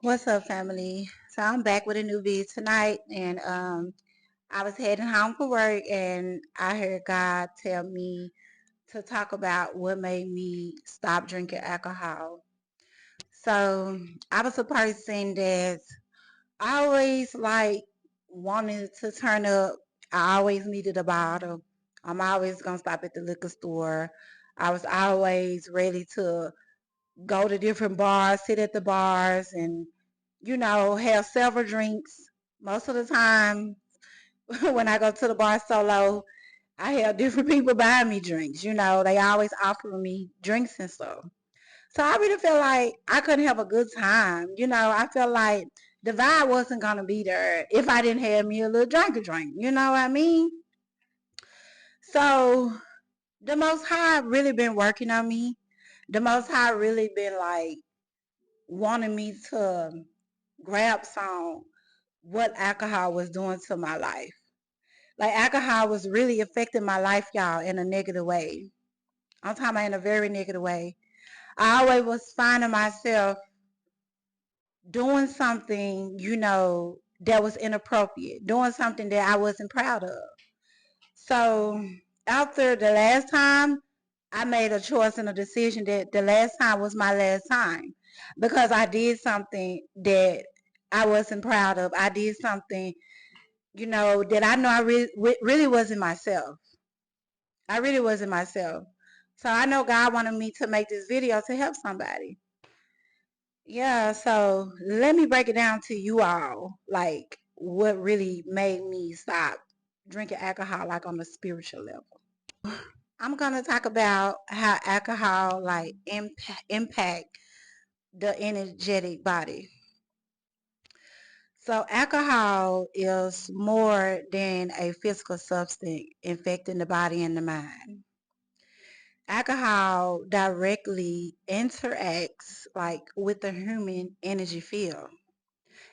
What's up, family? So I'm back with a new video tonight, and I was heading home for work, and I heard God tell me to talk about what made me stop drinking alcohol. So I was a person that I always wanted to turn up. I always needed a bottle. I'm always gonna stop at the liquor store. I was always ready to go to different bars, sit at the bars, and have several drinks. Most of the time, when I go to the bar solo, I have different people buying me drinks. They always offer me drinks and stuff. So I really feel like I couldn't have a good time. I felt like the vibe wasn't gonna be there if I didn't have me a little drink. You know what I mean? So the Most High really been working on me. The Most High really been like wanting me to grab some what alcohol was doing to my life. Like alcohol was really affecting my life, y'all, in a negative way. I'm talking about in a very negative way. I always was finding myself doing something, that was inappropriate, doing something that I wasn't proud of. So after the last time, I made a choice and a decision that the last time was my last time because I did something that I wasn't proud of. I did something, that I know I really wasn't myself. I really wasn't myself. So I know God wanted me to make this video to help somebody. Yeah, so let me break it down to you all, like what really made me stop drinking alcohol, like on a spiritual level. I'm gonna talk about how alcohol like impact the energetic body. So alcohol is more than a physical substance infecting the body and the mind. Alcohol directly interacts like with the human energy field.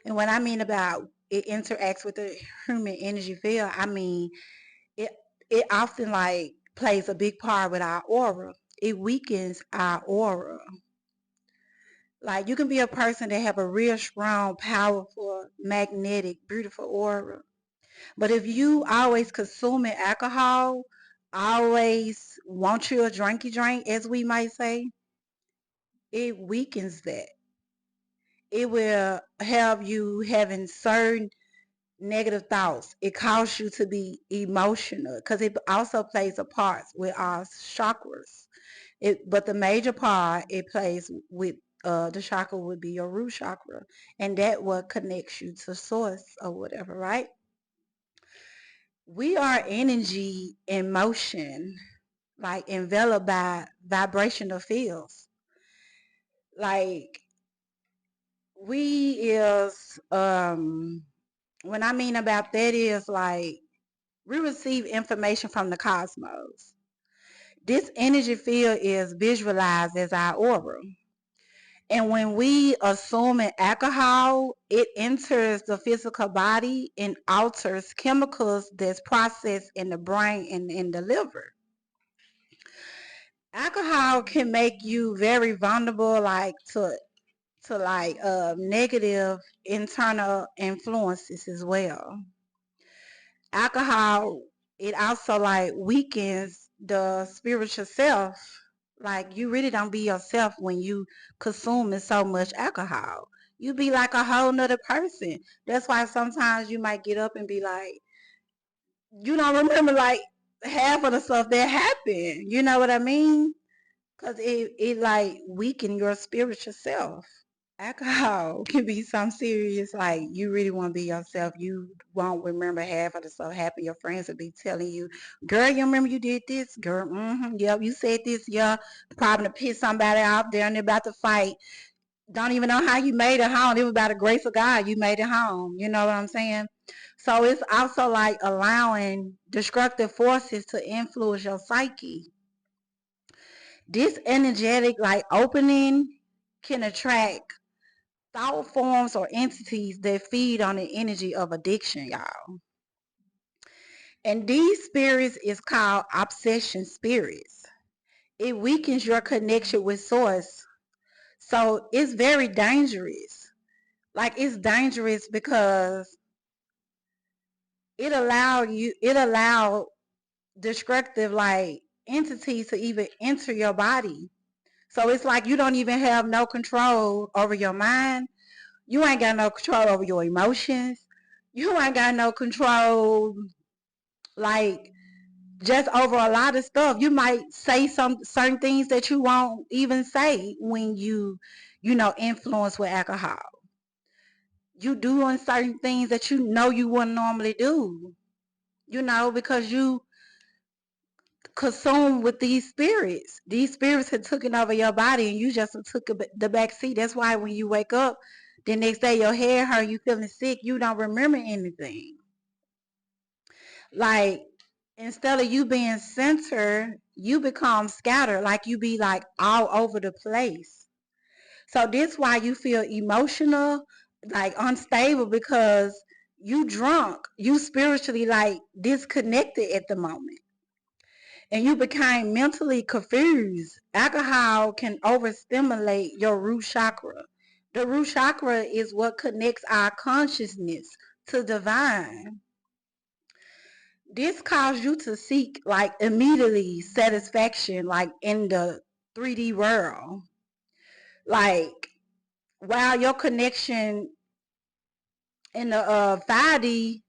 And what I mean about it interacts with the human energy field, I mean it it often like plays a big part with our aura. It weakens our aura. Like you can be a person that have a real strong, powerful, magnetic, beautiful aura. But if you always consuming alcohol, always want you a drinky drink, as we might say, it weakens that. It will have you having certain negative thoughts. It causes you to be emotional because it also plays a part with our chakras. But the major part it plays with the chakra would be your root chakra, and that what connects you to source or whatever, right? We are energy in motion, like enveloped by vibrational fields. Like we is when I mean about that is like we receive information from the cosmos. This energy field is visualized as our aura. And when we assume an alcohol, it enters the physical body and alters chemicals that's processed in the brain and in the liver. Alcohol can make you very vulnerable, like to like negative internal influences as well. Alcohol, it also like weakens the spiritual self. Like you really don't be yourself when you consuming so much alcohol. You be like a whole nother person. That's why sometimes you might get up and be like, you don't remember like half of the stuff that happened. You know what I mean? Cause it like weaken your spiritual self. Alcohol can be some serious, like you really want to be yourself. You won't remember half of the stuff happened. Your friends will be telling you, girl, you remember you did this? Girl, yep, you said this, yeah. Probably to piss somebody off there and they're about to fight. Don't even know how you made it home. It was by the grace of God you made it home. You know what I'm saying? So it's also like allowing destructive forces to influence your psyche. This energetic like opening can attract thought forms or entities that feed on the energy of addiction, y'all. And these spirits is called obsession spirits. It weakens your connection with source. So it's very dangerous. Like, it's dangerous because it allowed destructive like entities to even enter your body. So it's like you don't even have no control over your mind. You ain't got no control over your emotions. You ain't got no control, like, just over a lot of stuff. You might say some certain things that you won't even say when influence with alcohol. You doing certain things that you know you wouldn't normally do, because you consumed with these spirits. These spirits had taken over your body and you just took the back seat. That's why when you wake up the next day, your head hurt, you feeling sick, you don't remember anything. Like, instead of you being centered, you become scattered, like you be like all over the place. So this why you feel emotional, like unstable, because you drunk, you spiritually like disconnected at the moment, and you became mentally confused. Alcohol can overstimulate your root chakra. The root chakra is what connects our consciousness to divine. This caused you to seek like immediately satisfaction, like in the 3D world. Like, while your connection in the 5D,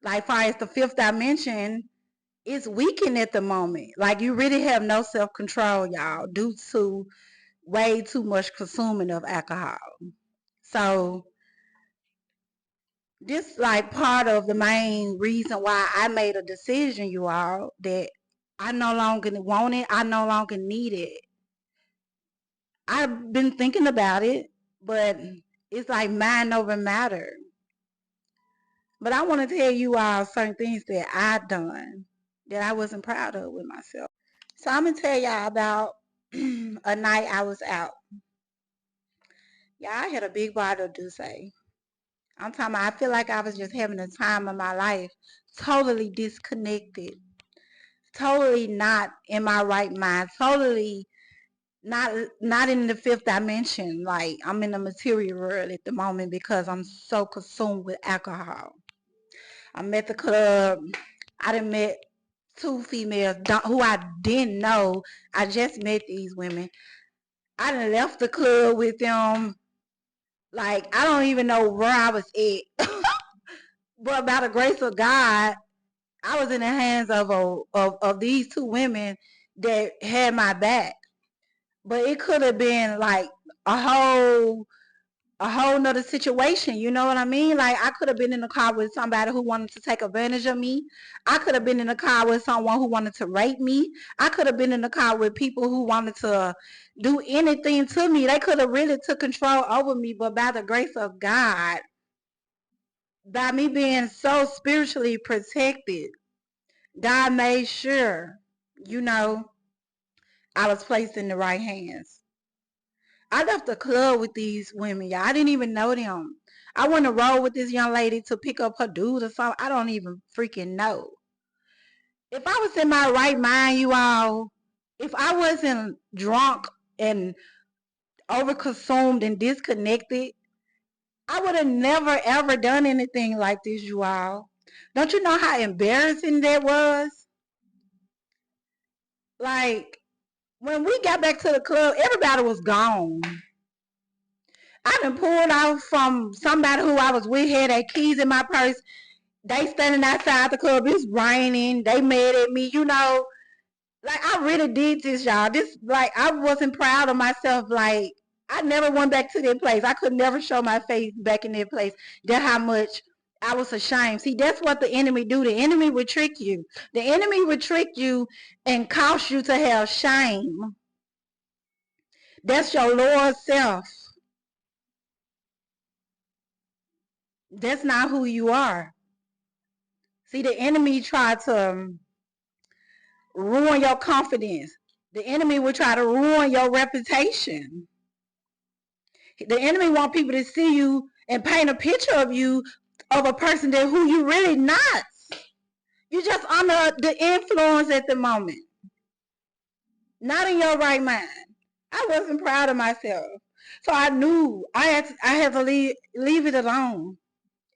like far as the fifth dimension, is weakened at the moment. Like, you really have no self control, y'all, due to way too much consuming of alcohol. So this like part of the main reason why I made a decision, you all, that I no longer want it, I no longer need it. I've been thinking about it, but it's like mind over matter. But I want to tell you all certain things that I done that I wasn't proud of with myself. So I'm gonna tell y'all about a night I was out. Yeah, I had a big bottle of Douce. I'm talking about, I feel like I was just having a time of my life, totally disconnected, totally not in my right mind, totally not in the fifth dimension. Like, I'm in the material world at the moment because I'm so consumed with alcohol. I'm at the club. I done met two females who I didn't know. I just met these women. I done left the club with them. Like, I don't even know where I was at. But by the grace of God, I was in the hands of these two women that had my back. But it could have been like a whole a whole nother situation. You know what I mean? Like, I could have been in the car with somebody who wanted to take advantage of me. I could have been in the car with someone who wanted to rape me. I could have been in the car with people who wanted to do anything to me. They could have really took control over me, but by the grace of God, by me being so spiritually protected, God made sure, you know, I was placed in the right hands. I left the club with these women, y'all. I didn't even know them. I went to roll with this young lady to pick up her dude or something. I don't even freaking know. If I was in my right mind, you all, if I wasn't drunk and overconsumed and disconnected, I would have never ever done anything like this, you all. Don't you know how embarrassing that was? Like, when we got back to the club, everybody was gone. I done pulled off from somebody who I was with, had their keys in my purse. They standing outside the club. It's raining. They mad at me, Like, I really did this, y'all. This, like, I wasn't proud of myself. Like, I never went back to that place. I could never show my face back in that place. That's how much I was ashamed. See, that's what the enemy do. The enemy would trick you. The enemy would trick you and cause you to have shame. That's your lower self. That's not who you are. See, the enemy tried to ruin your confidence. The enemy will try to ruin your reputation. The enemy want people to see you and paint a picture of you of a person that who you really not. You just under the influence at the moment. Not in your right mind. I wasn't proud of myself. So I knew I had to leave it alone.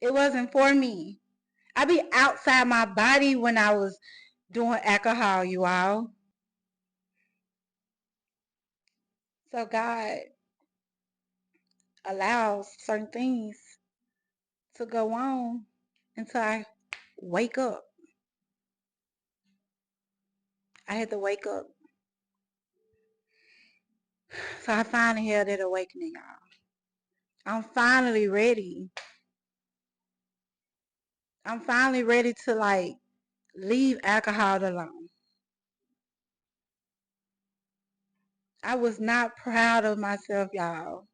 It wasn't for me. I be outside my body when I was doing alcohol, you all. So God allows certain things to go on until I wake up. I had to wake up. So I finally had that awakening, y'all. I'm finally ready. I'm finally ready to like leave alcohol alone. I was not proud of myself, y'all.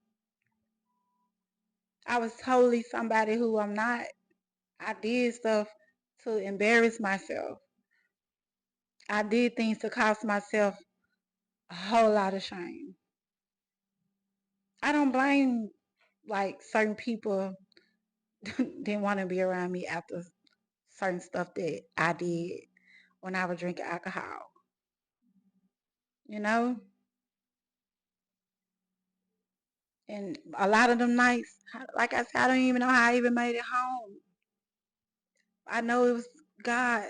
I was totally somebody who I'm not. I did stuff to embarrass myself. I did things to cost myself a whole lot of shame. I don't blame like certain people didn't want to be around me after certain stuff that I did when I was drinking alcohol. You know? And a lot of them nights, like I said, I don't even know how I even made it home. I know it was God.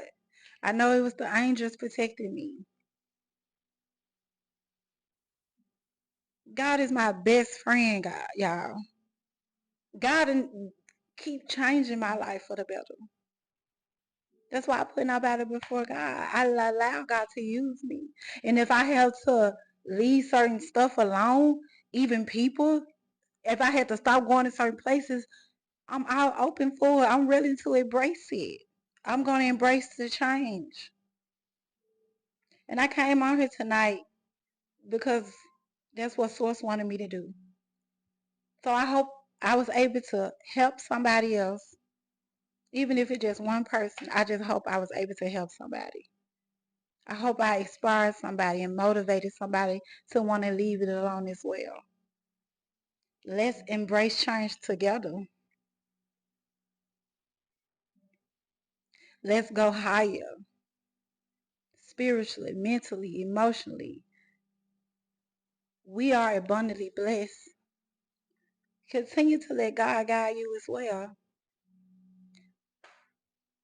I know it was the angels protecting me. God is my best friend, God, y'all. God and keep changing my life for the better. That's why I put nobody before God. I allow God to use me. And if I have to leave certain stuff alone, even people, if I had to stop going to certain places, I'm all open for it. I'm ready to embrace it. I'm going to embrace the change. And I came on here tonight because that's what Source wanted me to do. So I hope I was able to help somebody else, even if it's just one person. I just hope I was able to help somebody. I hope I inspired somebody and motivated somebody to want to leave it alone as well. Let's embrace change together. Let's go higher spiritually, mentally, emotionally. We are abundantly blessed. Continue to let God guide you as well.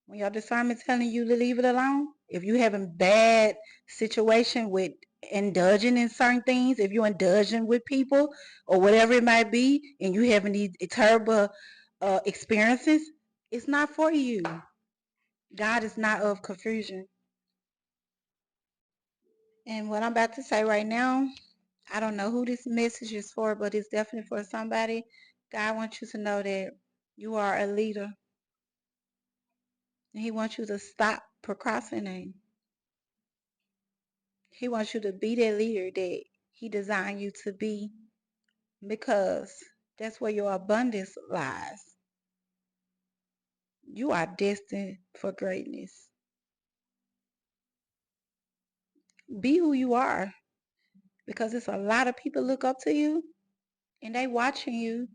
When your discernment telling you to leave it alone, if you having bad situation with indulging in certain things, if you're indulging with people or whatever it might be, and you having these terrible experiences, it's not for you. God is not of confusion. And what I'm about to say right now, I don't know who this message is for, but it's definitely for somebody. God wants you to know that you are a leader. And He wants you to stop procrastinating. He wants you to be that leader that He designed you to be because that's where your abundance lies. You are destined for greatness. Be who you are because it's a lot of people look up to you and they watching you.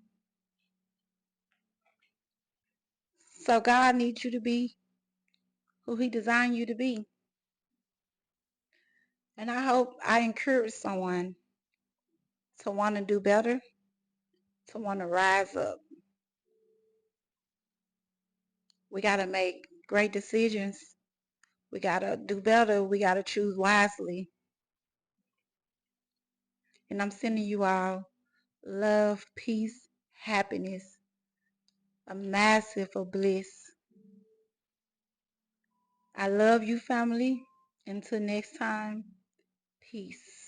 So God needs you to be who He designed you to be. And I hope I encourage someone to want to do better, to want to rise up. We got to make great decisions. We got to do better. We got to choose wisely. And I'm sending you all love, peace, happiness, a massive of bliss. I love you, family. Until next time, peace.